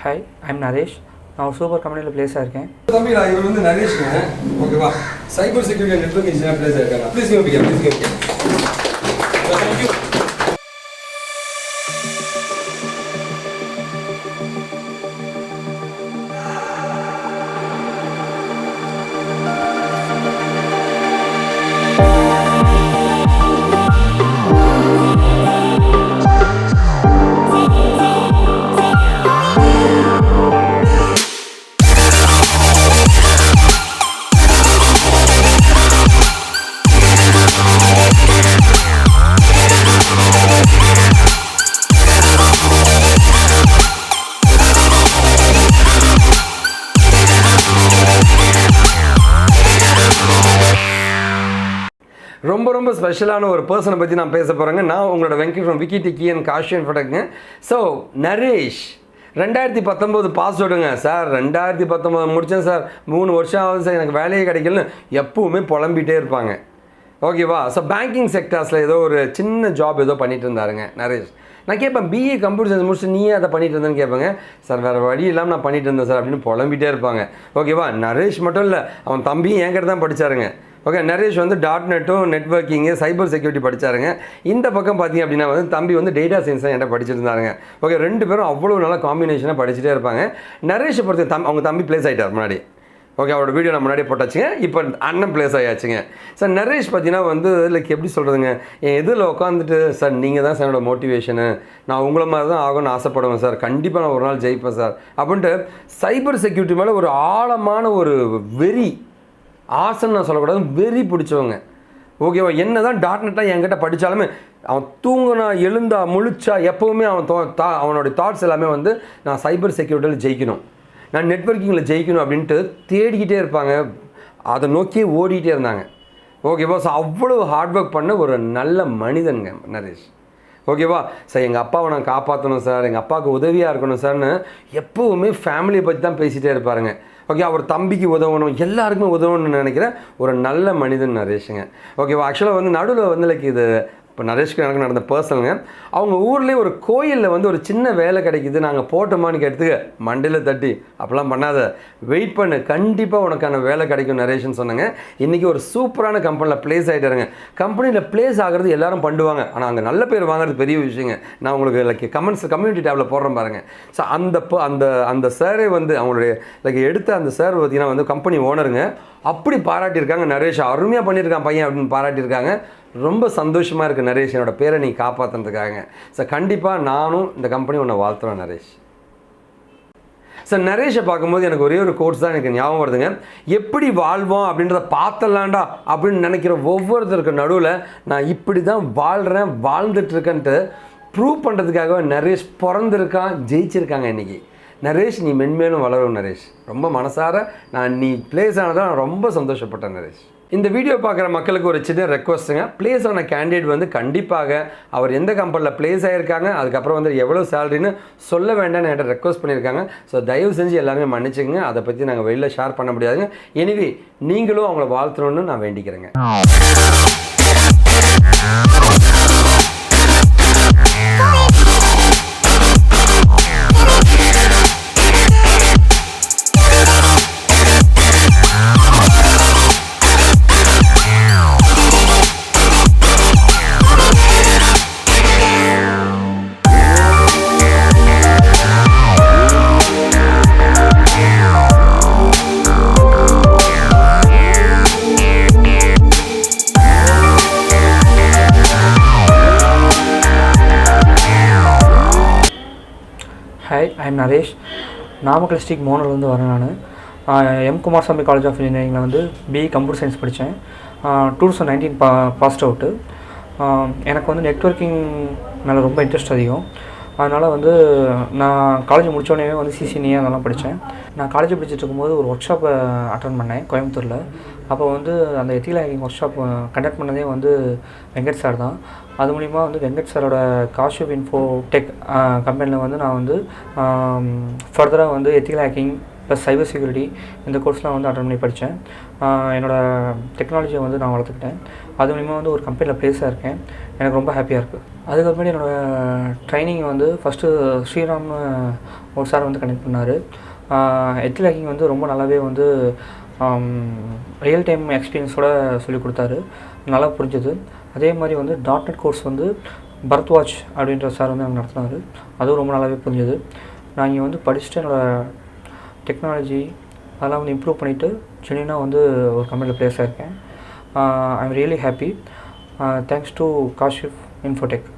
Hi, I'm Naresh. நான் ஒரு super கம்பெனியில் பிளேஸாக இருக்கேன். தம்பி நான் இவர் வந்து நரேஷ்ங்க. ஓகேவா? Cyber security network engineer place ஆயிருக்காங்க. Please come here. Thank you. ரொம்ப ஸ்பெஷலான ஒரு பர்சனை பற்றி நான் பேச போகிறேங்க. நான் உங்களோட வெங்கட் ஃப்ரம் விக்கிடிக்கி அண்ட் காஷிவ் இன்ஃபோடெக்ங்க. ஸோ நரேஷ் 2019 பாஸ் அவுட்டுங்க சார். 2019 முடித்தேன் சார், 3 வருஷம் ஆகுது சார், எனக்கு வேலையே கிடைக்கலன்னு எப்பவுமே புலம்பிகிட்டே இருப்பாங்க. ஓகேவா? ஸோ பேங்கிங் செக்டர்ஸில் ஏதோ ஒரு சின்ன ஜாப் ஏதோ பண்ணிகிட்டு இருந்தாருங்க நரேஷ். நான் கேட்பேன், பிஏ கம்ப்யூட்டர் சயின்ஸ் முடிச்சு நீயே அதை பண்ணிட்டு இருந்தேன்னு கேட்பேங்க. சார் வேறு வழி இல்லாமல் நான் பண்ணிட்டு இருந்தேன் சார் அப்படின்னு புலம்பிகிட்டே இருப்பாங்க. ஓகேவா? நரேஷ் மட்டும் இல்லை, அவன் தம்பியும் என்கிட்ட தான் படித்தாருங்க. ஓகே, நரேஷ் வந்து .NETும் நெட்வொர்க்கிங்கு சைபர் செக்யூரிட்டி படித்தாருங்க. இந்த பக்கம் பார்த்திங்க அப்படின்னா வந்து தம்பி வந்து டேட்டா சயின்ஸ் தான் என்கிட்ட படிச்சிருந்தாருங்க. ஓகே, 2 பேரும் அவ்வளோ நல்லா காம்பினேஷனாக படிச்சுட்டே இருப்பாங்க. நரேஷை பொறுத்த அவங்க தம்பி பிளேஸ் ஆகிட்டார் முன்னாடி. ஓகே, அவரோட வீடியோ நான் முன்னாடியே போட்டாச்சுங்க. இப்போ அண்ணன் பிளேஸ் ஆகியாச்சுங்க. சார் நரேஷ் பார்த்தீங்கன்னா வந்து லைக் எப்படி சொல்கிறதுங்க, என் இதில் உட்காந்துட்டு சார் நீங்கள் தான் சார் என்னோட மோட்டிவேஷனு, நான் உங்களை மாதிரி தான் ஆகும்னு ஆசைப்படுவேன் சார், கண்டிப்பாக நான் ஒரு நாள் ஜெயிப்பேன் சார் அப்படின்ட்டு சைபர் செக்யூரிட்டி மேலே ஒரு ஆழமான ஒரு வெறி, ஆசைன்னு நான் சொல்லக்கூடாது, வெறி பிடிச்சவங்க. ஓகேவா? என்ன தான் .NEட்லாம் என்கிட்ட படித்தாலுமே அவன் தூங்கினா எழுந்தா முழிச்சா எப்போவுமே அவனோட தாட்ஸ் எல்லாமே வந்து நான் சைபர் செக்யூரிட்டியில் ஜெயிக்கணும், நான் நெட்வொர்க்கிங்கில் ஜெயிக்கணும் அப்படின்ட்டு தேடிக்கிட்டே இருப்பாங்க. அதை நோக்கியே ஓடிக்கிட்டே இருந்தாங்க. ஓகேவா? ஸோ அவ்வளோ ஹார்ட் ஒர்க் பண்ண ஒரு நல்ல மனிதனுங்க நரேஷ். ஓகேவா? சார் எங்கள் அப்பாவை நான் காப்பாற்றணும் சார், எங்கள் அப்பாவுக்கு உதவியாக இருக்கணும் சார்னு எப்போவுமே ஃபேமிலியை பற்றி தான் பேசிகிட்டே இருப்பாருங்க. ஓகே, அவர் தம்பிக்கு உதவணும், எல்லாருக்குமே உதவணும்னு நினைக்கிற ஒரு நல்ல மனிதன் நரேஷுங்க. ஓகேவா? ஆக்சுவலாக வந்து நடுவில் வந்து லைக் இது இப்போ நரேஷ்க்கு எனக்கு நடந்த பர்சனுங்க. அவங்க ஊர்லேயே ஒரு கோயிலில் வந்து ஒரு சின்ன வேலை கிடைக்கிது, நாங்கள் போட்டோமான்னு கேட்டதுக்கு மண்டையில் தட்டி அப்போல்லாம் பண்ணாத, வெயிட் பண்ணு, கண்டிப்பாக உனக்கான வேலை கிடைக்கும் நரேஷ்னு சொன்னாங்க. இன்றைக்கி ஒரு சூப்பரான கம்பெனியில் ப்ளேஸ் ஆகிட்டாருங்க. கம்பெனியில் ப்ளேஸ் ஆகிறது எல்லாரும் பண்ணுவாங்க, ஆனால் அங்கே நல்ல பேர் வாங்குறது பெரிய விஷயங்க. நான் உங்களுக்கு லைக் கம்யூனிட்டி டேபில் போடுறேன் பாருங்கள். ஸோ அந்த சாரே வந்து அவங்களுடைய லைக் எடுத்த அந்த சார் பார்த்திங்கன்னா வந்து கம்பெனி ஓனருங்க. அப்படி பாராட்டியிருக்காங்க, நரேஷ் அருமையாக பண்ணியிருக்கான் பையன் அப்படின்னு பாராட்டியிருக்காங்க. ரொம்ப சந்தோஷமாக இருக்குது நரேஷ், என்னோட பேரை நீ காப்பாற்றுறதுக்காக. ஸோ கண்டிப்பாக நானும் இந்த கம்பெனி உன்னை வாழ்த்துறேன் நரேஷ். சார் நரேஷை பார்க்கும்போது எனக்கு ஒரே ஒரு கோர்ஸ் தான் எனக்கு ஞாபகம் வருதுங்க. எப்படி வாழ்வோம் அப்படின்றத பார்த்தலாண்டா அப்படின்னு நினைக்கிற ஒவ்வொருத்தருக்கு நடுவில் நான் இப்படி தான் வாழ்கிறேன், வாழ்ந்துட்டுருக்கேன்ட்டு ப்ரூவ் பண்ணுறதுக்காக நரேஷ் பிறந்திருக்கான், ஜெயிச்சிருக்காங்க இன்றைக்கி. நரேஷ் நீ மென்மேலும் வளரும் நரேஷ். ரொம்ப மனசார நீ பிளேஸ் ஆனதான் நான் ரொம்ப சந்தோஷப்பட்டேன் நரேஷ். இந்த வீடியோ பார்க்குற மக்களுக்கு ஒரு சின்ன ரெக்வஸ்ட்டுங்க. பிளேஸ் ஆன கேண்டிடேட் வந்து கண்டிப்பாக அவர் எந்த கம்பெனியில் பிளேஸ் ஆகியிருக்காங்க, அதுக்கப்புறம் வந்து எவ்வளோ சேலரின்னு சொல்ல வேண்டாம்னு என்கிட்ட ரெக்வஸ்ட் பண்ணியிருக்காங்க. ஸோ தயவு செஞ்சு எல்லாருமே மன்னிச்சுங்க, அதை பற்றி நாங்கள் வெளியில் ஷேர் பண்ண முடியாதுங்க. எனிவே நீங்களும் அவங்கள வாழ்த்தணும்னு நான் வேண்டிக்கிறேங்க. Hi, I'm Naresh. Namakkal district மோனர்லேருந்து வரேன். நான் எம் குமாரசாமி காலேஜ் ஆஃப் இன்ஜினியரிங்கில் வந்து பிஇ கம்ப்யூட்டர் சயின்ஸ் படித்தேன். 2019 பாஸ்ட் அவுட்டு. எனக்கு வந்து நெட்வொர்க்கிங் மேலே ரொம்ப இன்ட்ரெஸ்ட் அதிகம். அதனால் வந்து நான் காலேஜ் முடித்தோடனே வந்து CCNA அதெல்லாம் படித்தேன். நான் காலேஜ் படிச்சுட்டு இருக்கும்போது ஒரு ஒர்க் ஷாப்பை அட்டன் பண்ணேன் கோயம்புத்தூரில். அப்போ வந்து அந்த ethical hacking work shop conduct பண்ணதே வந்து வெங்கட் சார் தான். அது மூலிமா வந்து வெங்கட் சாரோட காஷிவ் இன்ஃபோடெக் கம்பெனியில் வந்து நான் வந்து ஃபர்தராக வந்து ethical hacking plus cyber security இந்த கோர்ஸ்லாம் வந்து அட்டன் பண்ணி படித்தேன். என்னோடய டெக்னாலஜியை வந்து நான் வளர்த்துக்கிட்டேன். அது மூலிமா வந்து ஒரு கம்பெனியில் ப்ளேஸாக இருக்கேன். எனக்கு ரொம்ப ஹாப்பியாக இருக்குது. அதுக்கப்புறமேட்டு என்னோடய ட்ரைனிங் வந்து ஃபஸ்ட்டு ஸ்ரீராம்னு ஒரு சார் வந்து கனெக்ட் பண்ணார். எத்திக்கல் ஹேக்கிங் வந்து ரொம்ப நல்லாவே வந்து ரியல் டைம் எக்ஸ்பீரியன்ஸோடு சொல்லிக் கொடுத்தாரு. நல்லா புரிஞ்சுது. அதே மாதிரி வந்து .NET கோர்ஸ் வந்து பரத்வாஜ் அப்படின்ற சார் வந்து அங்கே நடத்தினார். அதுவும் ரொம்ப நல்லாவே புரிஞ்சுது. நான் இங்கே வந்து படிச்சுட்டு என்னோடய டெக்னாலஜி அதெல்லாம் வந்து இம்ப்ரூவ் பண்ணிவிட்டு ஜென்யூனாக வந்து ஒரு கம்பெனியில் ப்ளேஸாக இருக்கேன். I am really happy. Thanks to Kashiv Infotech.